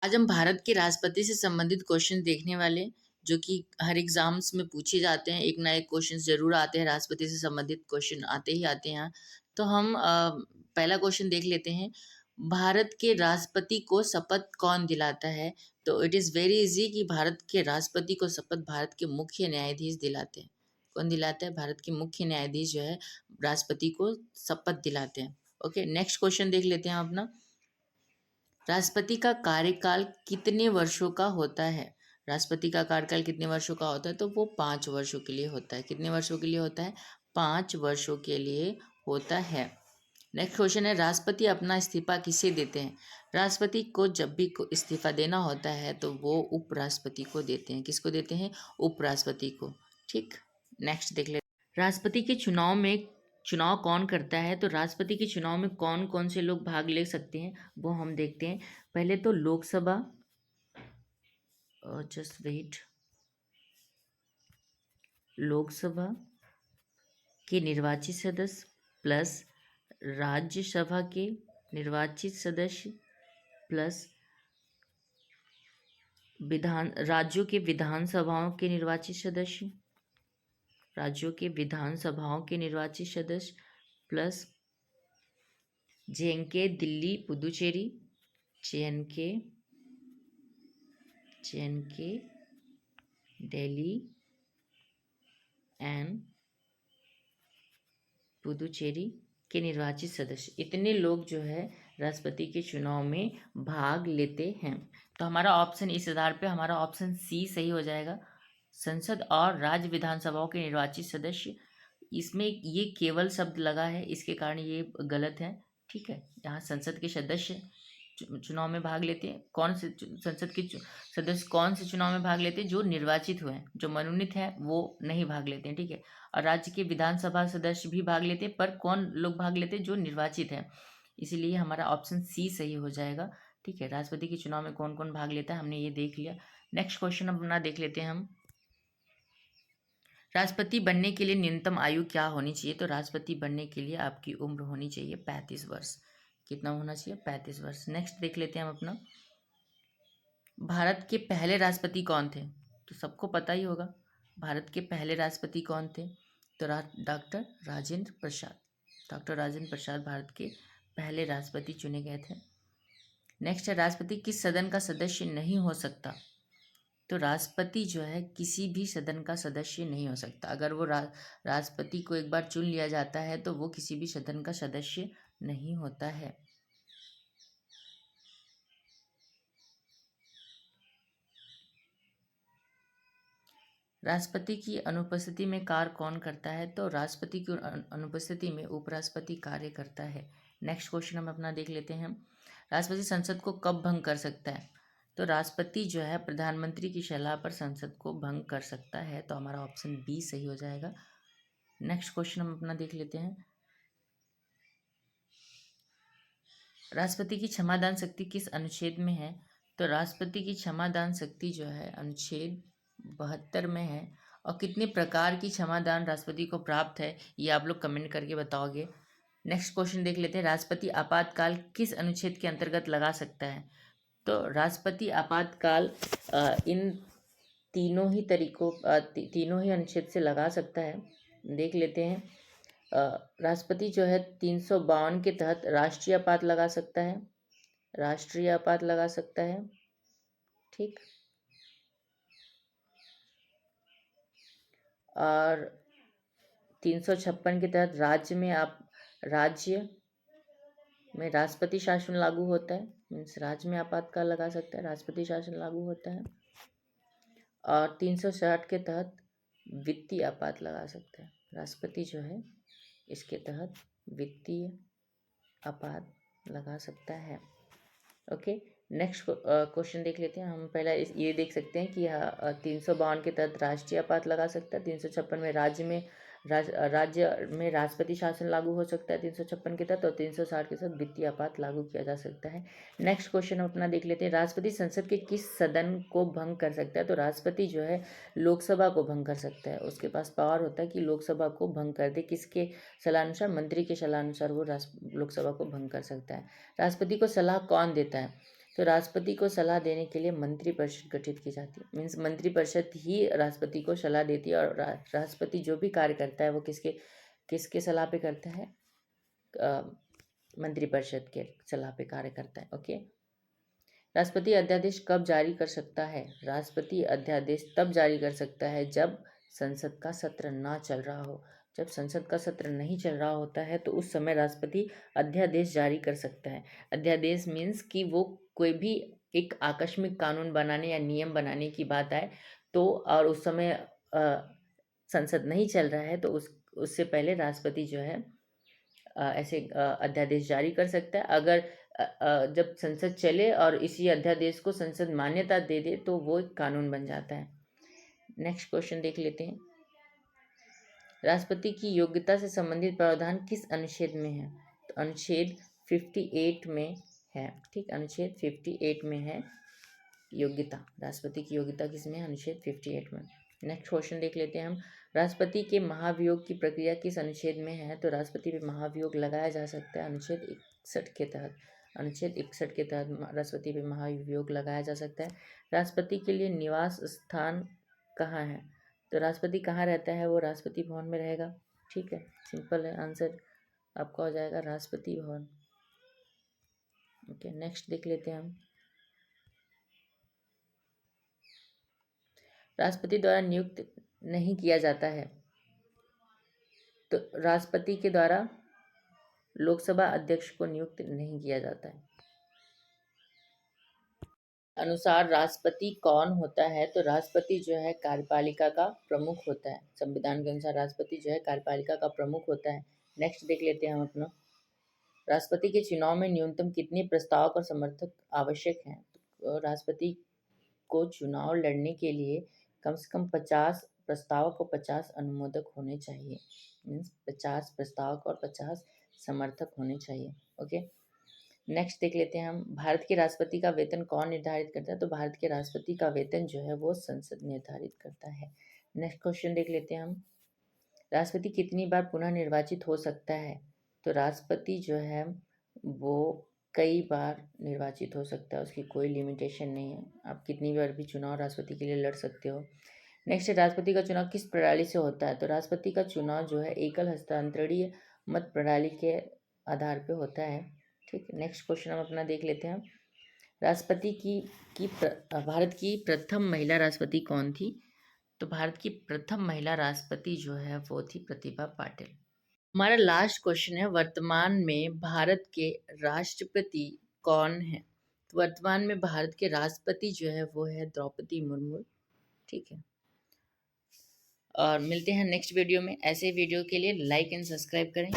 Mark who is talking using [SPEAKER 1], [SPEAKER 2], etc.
[SPEAKER 1] आज हम भारत के राष्ट्रपति से संबंधित क्वेश्चन देखने वाले, जो कि हर एग्जाम्स में पूछे जाते हैं। एक ना एक क्वेश्चन जरूर आते हैं, राष्ट्रपति से संबंधित क्वेश्चन आते ही आते हैं। तो हम पहला क्वेश्चन देख लेते हैं। भारत के राष्ट्रपति को शपथ कौन दिलाता है? तो इट इज़ वेरी इजी कि भारत के राष्ट्रपति को शपथ भारत के मुख्य न्यायाधीश दिलाते हैं। कौन दिलाता है? भारत के मुख्य न्यायाधीश जो है राष्ट्रपति को शपथ दिलाते हैं। ओके, नेक्स्ट क्वेश्चन देख लेते हैं अपना। राष्ट्रपति का कार्यकाल कितने वर्षों का होता है? राष्ट्रपति का कार्यकाल कितने वर्षों का होता है? तो वो 5 वर्षों के लिए होता है। कितने वर्षों के लिए होता है? 5 वर्षों के लिए होता है। नेक्स्ट क्वेश्चन है, राष्ट्रपति अपना इस्तीफा किसे देते हैं? राष्ट्रपति को जब भी इस्तीफा देना होता है तो वो उपराष्ट्रपति को देते हैं। किसको देते हैं? उपराष्ट्रपति को। ठीक, नेक्स्ट देख लेते हैं। राष्ट्रपति के चुनाव कौन करता है? तो राष्ट्रपति के चुनाव में कौन कौन से लोग भाग ले सकते हैं वो हम देखते हैं। पहले तो लोकसभा, जस्ट वेट, लोकसभा के निर्वाचित सदस्य प्लस राज्यसभा के निर्वाचित सदस्य प्लस राज्यों के विधानसभाओं के निर्वाचित सदस्य, राज्यों के विधानसभाओं के निर्वाचित सदस्य plus JNK, Delhi, Puducherry, JNK, Delhi and Puducherry के निर्वाचित सदस्य। इतने लोग जो है राष्ट्रपति के चुनाव में भाग लेते हैं। तो हमारा ऑप्शन, इस आधार पे हमारा ऑप्शन सी सही हो जाएगा। संसद और राज्य विधानसभाओं के निर्वाचित सदस्य, इसमें ये केवल शब्द लगा है, इसके कारण ये गलत है। ठीक है, यहाँ संसद के सदस्य चुनाव में भाग लेते हैं। कौन से संसद के सदस्य कौन से चुनाव में भाग लेते हैं? जो निर्वाचित हुए हैं, जो मनोनीत हैं वो नहीं भाग लेते हैं। ठीक है, और राज्य के विधानसभा सदस्य भी भाग लेते हैं, पर कौन लोग भाग लेते हैं? जो निर्वाचित हैं। इसीलिए हमारा ऑप्शन सी सही हो जाएगा। ठीक है, राष्ट्रपति के चुनाव में कौन कौन भाग लेता है हमने ये देख लिया। नेक्स्ट क्वेश्चन अपना देख लेते हैं हम। राष्ट्रपति बनने के लिए न्यूनतम आयु क्या होनी चाहिए? तो राष्ट्रपति बनने के लिए आपकी उम्र होनी चाहिए 35 वर्ष। कितना होना चाहिए? 35 वर्ष। नेक्स्ट देख लेते हैं हम अपना। भारत के पहले राष्ट्रपति कौन थे? तो सबको पता ही होगा भारत के पहले राष्ट्रपति कौन थे। तो डॉक्टर राजेंद्र प्रसाद। डॉक्टर राजेंद्र प्रसाद भारत के पहले राष्ट्रपति चुने गए थे। नेक्स्ट है, राष्ट्रपति किस सदन का सदस्य नहीं हो सकता? तो राष्ट्रपति जो है किसी भी सदन का सदस्य नहीं हो सकता। अगर वो राष्ट्रपति को एक बार चुन लिया जाता है तो वो किसी भी सदन का सदस्य नहीं होता है। राष्ट्रपति की अनुपस्थिति में कार्य कौन करता है? तो राष्ट्रपति की अनुपस्थिति में उपराष्ट्रपति कार्य करता है। नेक्स्ट क्वेश्चन हम अपना देख लेते हैं। राष्ट्रपति संसद को कब भंग कर सकता है? तो राष्ट्रपति जो है प्रधानमंत्री की सलाह पर संसद को भंग कर सकता है। तो हमारा ऑप्शन बी सही हो जाएगा। नेक्स्ट क्वेश्चन हम अपना देख लेते हैं। राष्ट्रपति की क्षमादान शक्ति किस अनुच्छेद में है? तो राष्ट्रपति की क्षमादान शक्ति जो है अनुच्छेद 72 में है। और कितने प्रकार की क्षमादान राष्ट्रपति को प्राप्त है ये आप लोग कमेंट करके बताओगे। नेक्स्ट क्वेश्चन देख लेते हैं। राष्ट्रपति आपातकाल किस अनुच्छेद के अंतर्गत लगा सकता है? तो राष्ट्रपति आपातकाल इन तीनों ही तीनों ही अनुच्छेद से लगा सकता है। देख लेते हैं। राष्ट्रपति जो है 352 के तहत राष्ट्रीय आपात लगा सकता है, राष्ट्रीय आपात लगा सकता है। ठीक, और 356 के तहत राज्य में राष्ट्रपति शासन लागू होता है, मीन्स राज्य में आपातकाल लगा सकता है, राष्ट्रपति शासन लागू होता है। और 360 के तहत वित्तीय आपात लगा सकता है। राष्ट्रपति जो है इसके तहत वित्तीय आपात लगा सकता है। ओके, नेक्स्ट क्वेश्चन देख लेते हैं हम। पहला ये देख सकते हैं कि 352 के तहत राष्ट्रीय आपात लगा सकता है। 356 में राज्य में राष्ट्रपति शासन लागू हो सकता है 356 के तहत। और 360 के तहत वित्तीय आपात लागू किया जा सकता है। नेक्स्ट क्वेश्चन हम अपना देख लेते हैं। राष्ट्रपति संसद के किस सदन को भंग कर सकता है? तो राष्ट्रपति जो है लोकसभा को भंग कर सकता है। उसके पास पावर होता है कि लोकसभा को भंग कर दे। किसके सलाह? मंत्री के सलाह अनुसार वो लोकसभा को भंग कर सकता है। राष्ट्रपति को सलाह कौन देता है? तो राष्ट्रपति को सलाह देने के लिए मंत्रिपरिषद गठित की जाती है। मीन्स मंत्रिपरिषद ही राष्ट्रपति को सलाह देती है, और राष्ट्रपति जो भी कार्य करता है वो किसके किसके सलाह पे करता है? मंत्रिपरिषद के सलाह पे कार्य करता है। ओके। राष्ट्रपति अध्यादेश कब जारी कर सकता है? राष्ट्रपति अध्यादेश तब जारी कर सकता है जब संसद का सत्र ना चल रहा हो। जब संसद का सत्र नहीं चल रहा होता है तो उस समय राष्ट्रपति अध्यादेश जारी कर सकता है। अध्यादेश मीन्स कि वो कोई भी एक आकस्मिक कानून बनाने या नियम बनाने की बात आए तो, और उस समय संसद नहीं चल रहा है तो उससे पहले राष्ट्रपति जो है ऐसे अध्यादेश जारी कर सकता है। अगर जब संसद चले और इसी अध्यादेश को संसद मान्यता दे दे तो वो एक कानून बन जाता है। नेक्स्ट क्वेश्चन देख लेते हैं। राष्ट्रपति की योग्यता से संबंधित प्रावधान किस अनुच्छेद में है? तो अनुच्छेद 58 में है। ठीक, अनुच्छेद 58 में है योग्यता। राष्ट्रपति की योग्यता किसमें है? अनुच्छेद 58 में। नेक्स्ट क्वेश्चन देख लेते हैं हम। राष्ट्रपति के महाभियोग की प्रक्रिया किस अनुच्छेद में है? तो राष्ट्रपति पे महाभियोग लगाया जा सकता है अनुच्छेद 61 के तहत। अनुच्छेद 61 के तहत राष्ट्रपति पे महाभियोग लगाया जा सकता है। राष्ट्रपति के लिए निवास स्थान कहाँ है? तो राष्ट्रपति कहाँ रहता है? वो राष्ट्रपति भवन में रहेगा। ठीक है, सिंपल है, आंसर आपका हो जाएगा राष्ट्रपति भवन। ओके, नेक्स्ट देख लेते हैं हम। राष्ट्रपति द्वारा नियुक्त नहीं किया जाता है तो राष्ट्रपति के द्वारा लोकसभा अध्यक्ष को नियुक्त नहीं किया जाता है। अनुसार राष्ट्रपति कौन होता है? तो राष्ट्रपति जो है कार्यपालिका का प्रमुख होता है। संविधान के अनुसार राष्ट्रपति जो है कार्यपालिका का प्रमुख होता है। नेक्स्ट देख लेते हैं हम अपना। राष्ट्रपति के चुनाव में न्यूनतम कितने प्रस्तावक और समर्थक आवश्यक हैं? तो राष्ट्रपति को चुनाव लड़ने के लिए कम से कम 50 प्रस्तावक और 50 अनुमोदक होने चाहिए। मीन्स 50 प्रस्तावक और 50 समर्थक होने चाहिए। ओके, नेक्स्ट देख लेते हैं हम। भारत के राष्ट्रपति का वेतन कौन निर्धारित करता है? तो भारत के राष्ट्रपति का वेतन जो है वो संसद निर्धारित करता है। नेक्स्ट क्वेश्चन देख लेते हैं हम। राष्ट्रपति कितनी बार पुनः निर्वाचित हो सकता है? तो राष्ट्रपति जो है वो कई बार निर्वाचित हो सकता है, उसकी कोई लिमिटेशन नहीं है। आप कितनी बार भी चुनाव राष्ट्रपति के लिए लड़ सकते हो। नेक्स्ट, राष्ट्रपति का चुनाव किस प्रणाली से होता है? तो राष्ट्रपति का चुनाव जो है एकल हस्तांतरणीय मत प्रणाली के आधार पे होता है। ठीक, नेक्स्ट क्वेश्चन हम अपना देख लेते हैं। राष्ट्रपति भारत की प्रथम महिला राष्ट्रपति कौन थी? तो भारत की प्रथम महिला राष्ट्रपति जो है वो थी प्रतिभा पाटिल। हमारा लास्ट क्वेश्चन है, वर्तमान में भारत के राष्ट्रपति कौन है? तो वर्तमान में भारत के राष्ट्रपति जो है वो है द्रौपदी मुर्मू। ठीक है, और मिलते हैं नेक्स्ट वीडियो में। ऐसे वीडियो के लिए लाइक एंड सब्सक्राइब करें।